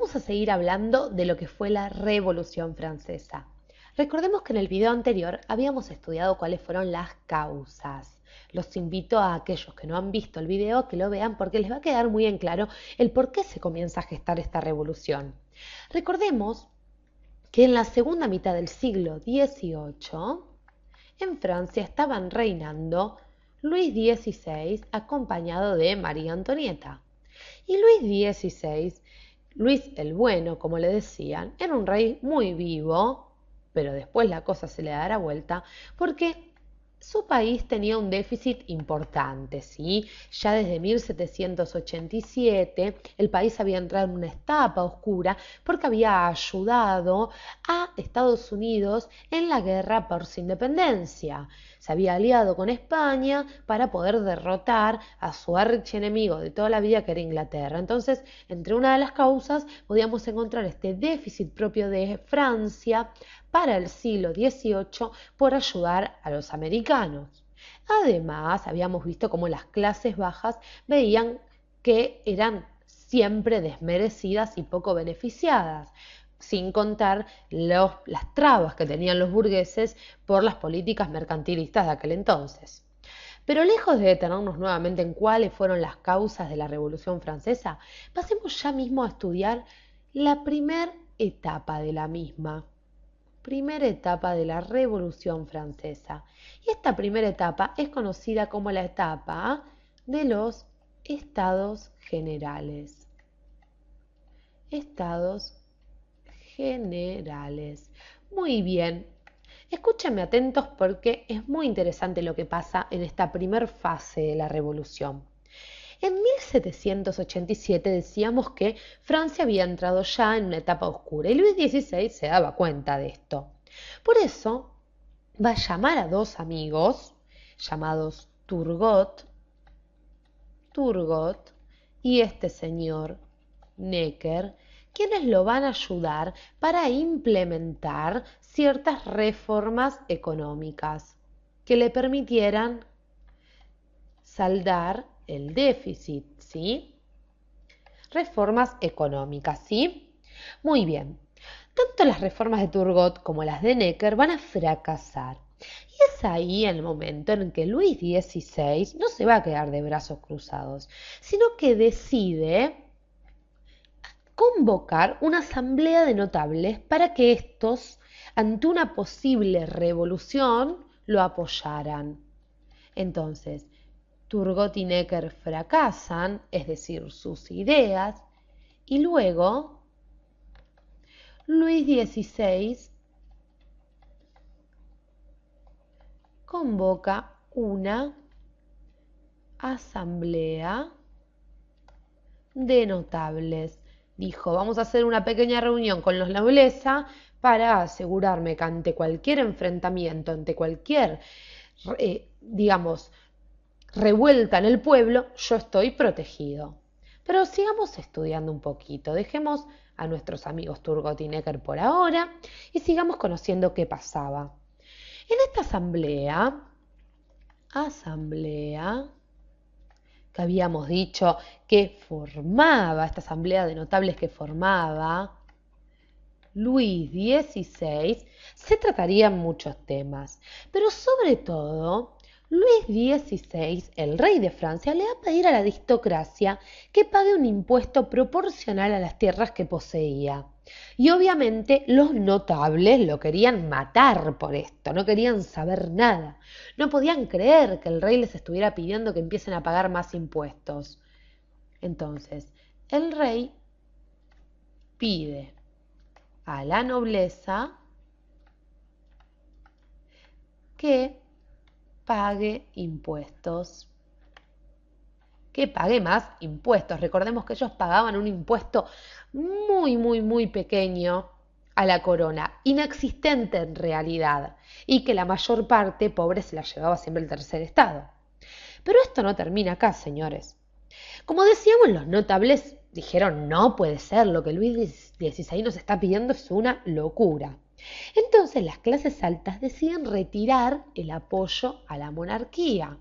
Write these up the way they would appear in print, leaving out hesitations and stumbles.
vamos a seguir hablando de lo que fue la Revolución Francesa. Recordemos que en el video anterior habíamos estudiado cuáles fueron las causas. Los invito a aquellos que no han visto el video que lo vean porque les va a quedar muy en claro el por qué se comienza a gestar esta revolución. Recordemos que en la segunda mitad del siglo XVIII en Francia estaban reinando Luis XVI acompañado de María Antonieta. Y Luis XVI, Luis el Bueno, como le decían, era un rey muy vivo, pero después la cosa se le dará vuelta, porque su país tenía un déficit importante, ¿sí? Ya desde 1787 el país había entrado en una etapa oscura porque había ayudado a Estados Unidos en la guerra por su independencia. Se había aliado con España para poder derrotar a su archienemigo de toda la vida que era Inglaterra. Entonces, entre una de las causas podíamos encontrar este déficit propio de Francia para el siglo XVIII por ayudar a los americanos. Además, habíamos visto cómo las clases bajas veían que eran siempre desmerecidas y poco beneficiadas, sin contar las trabas que tenían los burgueses por las políticas mercantilistas de aquel entonces. Pero lejos de detenernos nuevamente en cuáles fueron las causas de la Revolución Francesa, pasemos ya mismo a estudiar la primera etapa de la misma. Primera etapa de la Revolución Francesa. Y esta primera etapa es conocida como la etapa de los Estados Generales. Estados Generales. Muy bien. Escúchenme atentos porque es muy interesante lo que pasa en esta primera fase de la Revolución. En 1787 decíamos que Francia había entrado ya en una etapa oscura y Luis XVI se daba cuenta de esto. Por eso va a llamar a dos amigos llamados Turgot y este señor Necker, quienes lo van a ayudar para implementar ciertas reformas económicas que le permitieran saldar el déficit, ¿sí? Reformas económicas, ¿sí? Muy bien. Tanto las reformas de Turgot como las de Necker van a fracasar. Y es ahí el momento en que Luis XVI no se va a quedar de brazos cruzados, sino que decide convocar una asamblea de notables para que estos, ante una posible revolución, lo apoyaran. Entonces, Turgot y Necker fracasan, es decir, sus ideas, y luego Luis XVI convoca una asamblea de notables. Dijo, vamos a hacer una pequeña reunión con los nobleza para asegurarme que ante cualquier enfrentamiento, ante cualquier, digamos, revuelta en el pueblo, yo estoy protegido. Pero sigamos estudiando un poquito, dejemos a nuestros amigos Turgot y Necker por ahora y sigamos conociendo qué pasaba. En esta asamblea que habíamos dicho que formaba, esta asamblea de notables que formaba Luis XVI, se tratarían muchos temas, pero sobre todo Luis XVI, el rey de Francia, le va a pedir a la aristocracia que pague un impuesto proporcional a las tierras que poseía. Y obviamente los notables lo querían matar por esto, no querían saber nada. No podían creer que el rey les estuviera pidiendo que empiecen a pagar más impuestos. Entonces, el rey pide a la nobleza que pague impuestos, que pague más impuestos. Recordemos que ellos pagaban un impuesto muy pequeño a la corona, inexistente en realidad, y que la mayor parte pobre se la llevaba siempre el tercer estado. Pero esto no termina acá, señores. Como decíamos, los notables dijeron, no puede ser, lo que Luis XVI nos está pidiendo es una locura. Entonces las clases altas deciden retirar el apoyo a la monarquía.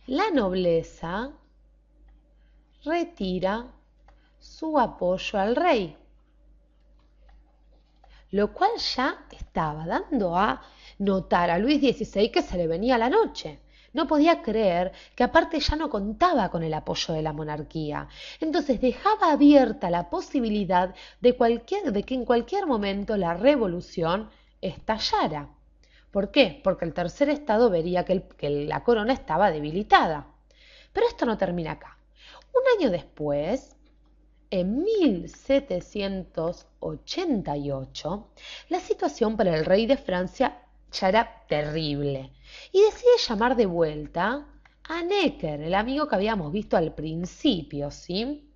La nobleza retira su apoyo al rey, lo cual ya estaba dando a notar a Luis XVI que se le venía la noche. No podía creer que aparte ya no contaba con el apoyo de la monarquía. Entonces dejaba abierta la posibilidad de que en cualquier momento la revolución estallara. ¿Por qué? Porque el tercer estado vería que la corona estaba debilitada. Pero esto no termina acá. Un año después, en 1788, la situación para el rey de Francia ya era terrible y decide llamar de vuelta a Necker, el amigo que habíamos visto al principio, ¿sí?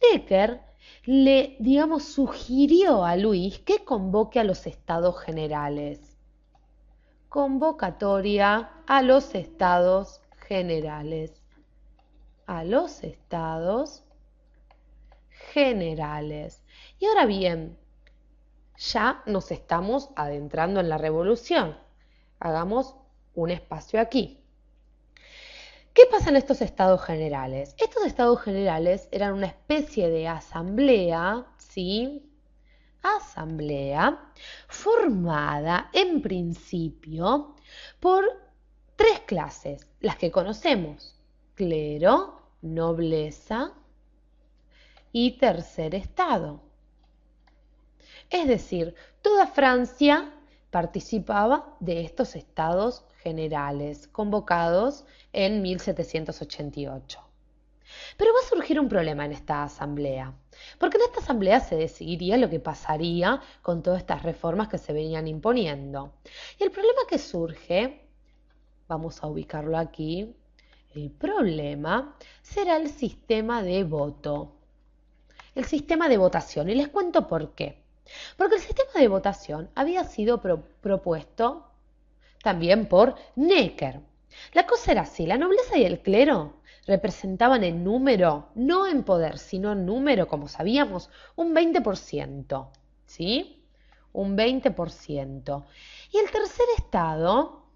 Necker le, sugirió a Luis que convoque a los estados generales. Convocatoria a los estados generales. A los estados generales. Y ahora bien, ya nos estamos adentrando en la revolución. Hagamos un espacio aquí. ¿Qué pasa en estos estados generales? Estos estados generales eran una especie de asamblea, ¿sí? Asamblea formada en principio por tres clases, las que conocemos: clero, nobleza y tercer estado. Es decir, toda Francia participaba de estos estados generales convocados en 1788. Pero va a surgir un problema en esta asamblea, porque en esta asamblea se decidiría lo que pasaría con todas estas reformas que se venían imponiendo. Y el problema que surge, vamos a ubicarlo aquí, el problema será el sistema de voto. El sistema de votación, y les cuento por qué. Porque el sistema de votación había sido propuesto también por Necker. La cosa era así: la nobleza y el clero representaban en número, no en poder, sino en número, como sabíamos, un 20%, ¿sí? Un 20%. Y el tercer estado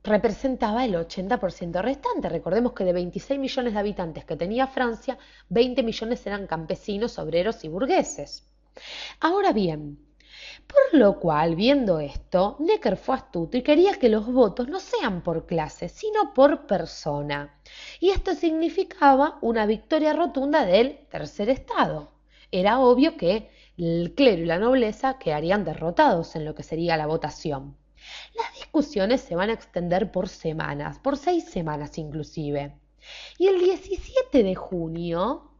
representaba el 80% restante. Recordemos que de 26 millones de habitantes que tenía Francia, 20 millones eran campesinos, obreros y burgueses. Ahora bien, por lo cual, viendo esto, Necker fue astuto y quería que los votos no sean por clase, sino por persona. Y esto significaba una victoria rotunda del tercer estado. Era obvio que el clero y la nobleza quedarían derrotados en lo que sería la votación. Las discusiones se van a extender por semanas, por 6 semanas inclusive. Y el 17 de junio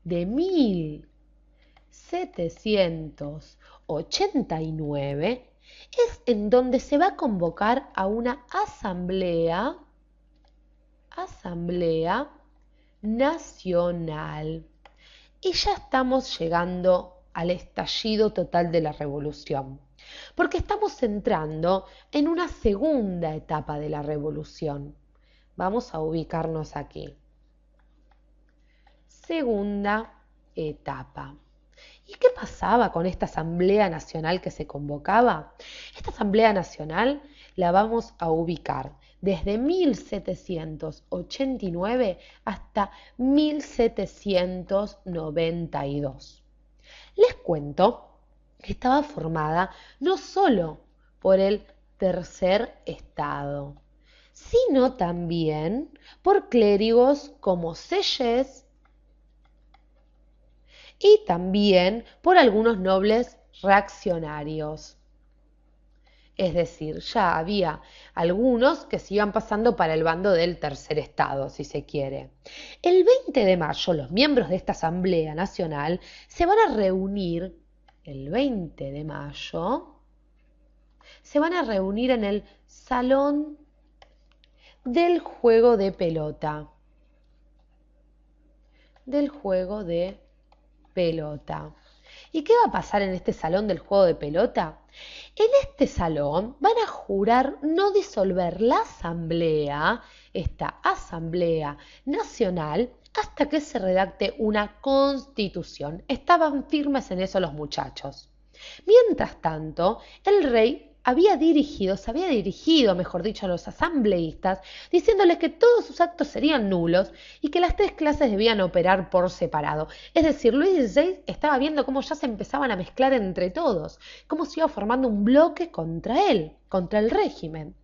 de 1789 es en donde se va a convocar a una asamblea nacional. Y ya estamos llegando al estallido total de la revolución, porque estamos entrando en una segunda etapa de la revolución. Vamos a ubicarnos aquí. Segunda etapa. ¿Y qué pasaba con esta Asamblea Nacional que se convocaba? Esta Asamblea Nacional la vamos a ubicar desde 1789 hasta 1792. Les cuento que estaba formada no solo por el tercer estado, sino también por clérigos como Selles y también por algunos nobles reaccionarios. Es decir, ya había algunos que se iban pasando para el bando del tercer estado, si se quiere. El 20 de mayo, los miembros de esta Asamblea Nacional se van a reunir, el 20 de mayo, se van a reunir en el Salón del Juego de Pelota. Del Juego de Pelota. ¿Y qué va a pasar en este salón del juego de pelota? En este salón van a jurar no disolver la asamblea, esta asamblea nacional, hasta que se redacte una constitución. Estaban firmes en eso los muchachos. Mientras tanto, el rey se había dirigido, mejor dicho, a los asambleístas, diciéndoles que todos sus actos serían nulos y que las tres clases debían operar por separado. Es decir, Luis XVI estaba viendo cómo ya se empezaban a mezclar entre todos, cómo se iba formando un bloque contra él, contra el régimen.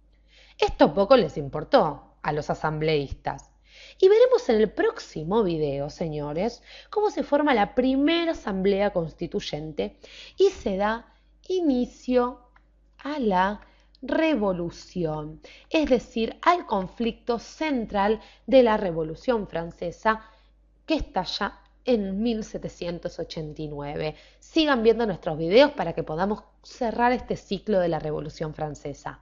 Esto poco les importó a los asambleístas. Y veremos en el próximo video, señores, cómo se forma la primera asamblea constituyente y se da inicio a la revolución, es decir, al conflicto central de la Revolución Francesa que estalla en 1789. Sigan viendo nuestros videos para que podamos cerrar este ciclo de la Revolución Francesa.